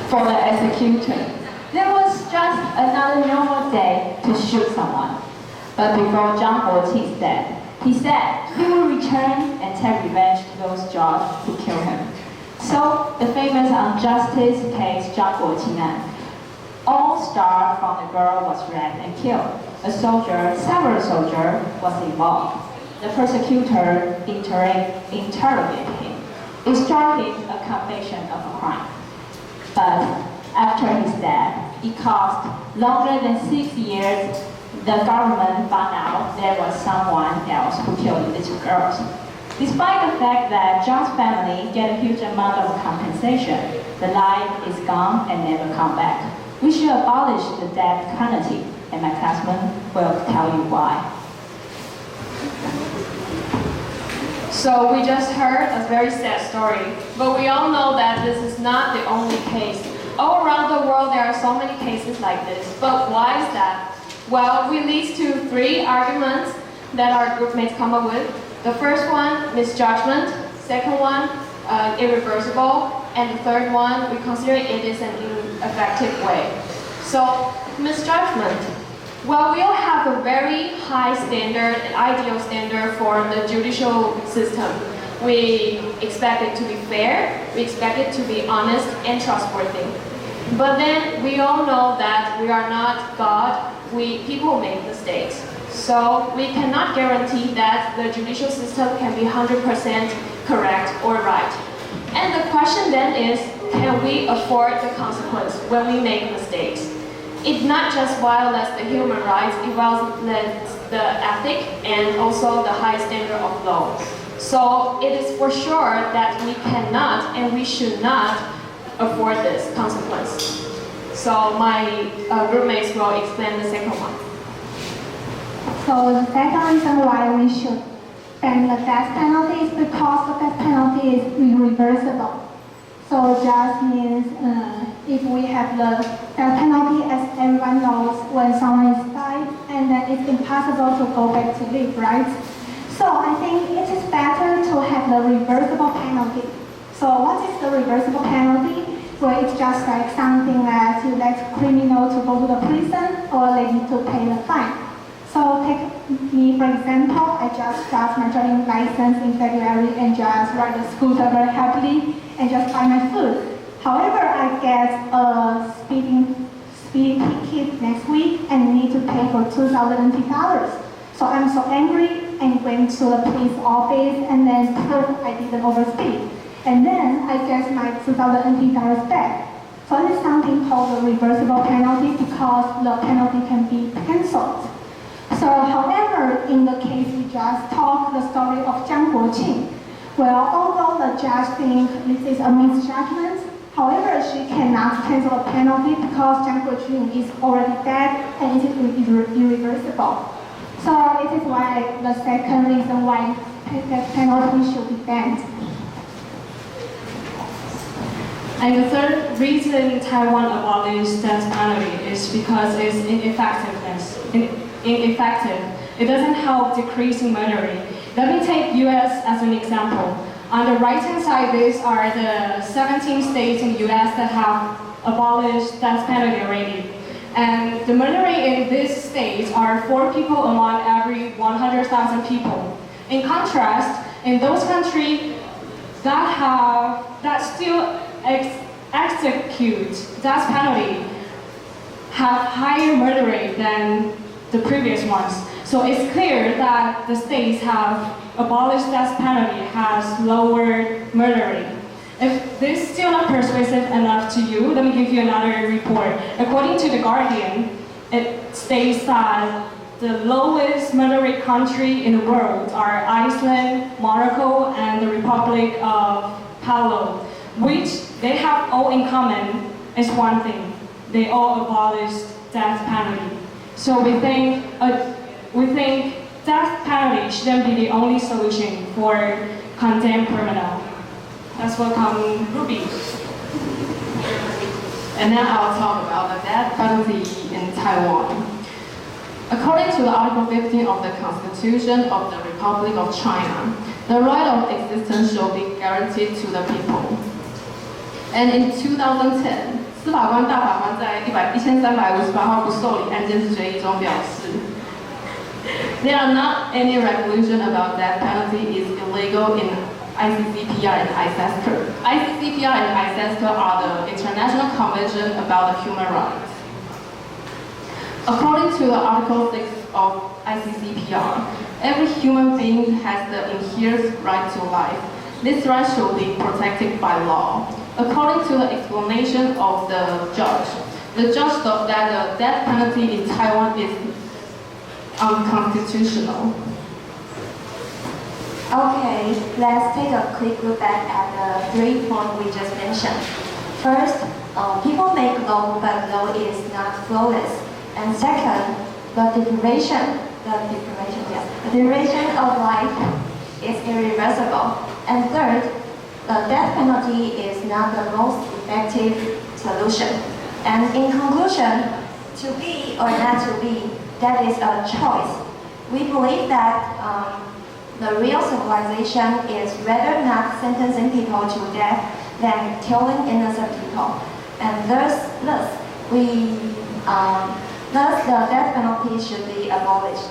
for the execution. There was just another normal day to shoot someone. But before Zhang Guoqing's death, he said he will return and take revenge to those judges who killed him. So the famous injustice case Zhang Guoqing all started from the girl was raped and killed. Several soldiers was involved. The prosecutor interrogated him, extracting a conviction of a crime. But after his death, it cost longer than 6 years. The government found out there was someone else who killed the little girls. Despite the fact that John's family get a huge amount of compensation, the life is gone and never come back. We should abolish the death penalty, and my classmate will tell you why. So we just heard a very sad story, but we all know that this is not the only case. All around the world there are so many cases like this, but why is that? Well, we lead to 3 arguments that our group mates come up with. The first one, misjudgment. Second one, irreversible. And the third one, we consider it is an ineffective way. So, misjudgment. Well, we all have a very high standard, an ideal standard for the judicial system. We expect it to be fair, we expect it to be honest and trustworthy. But then we all know that we are not God, people make mistakes. So we cannot guarantee that the judicial system can be 100% correct or right. And the question then is, can we afford the consequence when we make mistakes? It not just violates the human rights, it violates the ethic and also the high standard of law. So it is for sure that we cannot and we should not afford this consequence. So my roommates will explain the second one. So the second reason why we should ban the death penalty is because the death penalty is irreversible. So just means if we have the death penalty, as everyone knows, when someone is died, and then it's impossible to go back to live, right? So I think it is better to have the reversible penalty. So what is the reversible penalty? Well, it's just like something that you let criminal to go to the prison or they need to pay the fine. So take me, for example, I just got my driving license in February and just ride the scooter very happily and just buy my food. However, I get a speeding ticket next week and need to pay for $2,000. So I'm so angry and went to the police office and then prove I didn't overspeed. And then I get my $2,000 back. So it is something called a reversible penalty because the penalty can be cancelled. So however, in the case we just talked the story of Zhang Guoqing, well, although the judge thinks this is a misjudgment, however, she cannot cancel the penalty because Zhang Guoqing is already dead and it is irreversible. So it is why the second reason why the penalty should be banned. And the third reason Taiwan abolished death penalty is because it's ineffective. It doesn't help decreasing murdering. Let me take US as an example. On the right-hand side, these are the 17 states in the US that have abolished death penalty already. And the murder rate in these states are 4 people among every 100,000 people. In contrast, in those countries that still execute death penalty have higher murder rate than the previous ones. So it's clear that the states have abolished death penalty has lowered murder rate. If this is still not persuasive enough to you, let me give you another report. According to The Guardian, it states that the lowest murder rate country in the world are Iceland, Morocco, and the Republic of Palau, which they have all in common is one thing. They all abolished death penalty. So we think death penalty shouldn't be the only solution for condemned criminal. Let's welcome Ruby. And now I'll talk about the death penalty in Taiwan. According to the Article 15 of the Constitution of the Republic of China, the right of existence shall be guaranteed to the people. And in 2010, 司法官大法官在1358号不受理案件之决议中表示 ，There are not any regulation about death penalty is illegal in ICCPR and ICESCR. ICCPR and ICESCR are the international convention about the human rights. According to the Article 6 of ICCPR, every human being has the inherent right to life. This right should be protected by law. According to the explanation of the judge thought that the death penalty in Taiwan is unconstitutional. Okay, let's take a quick look back at the 3 points we just mentioned. First, people make law, but law is not flawless. And second, the duration of life is irreversible. And third, the death penalty is not the most effective solution. And in conclusion, to be or not to be, that is a choice. We believe that the real civilization is rather not sentencing people to death than killing innocent people. And thus the death penalty should be abolished.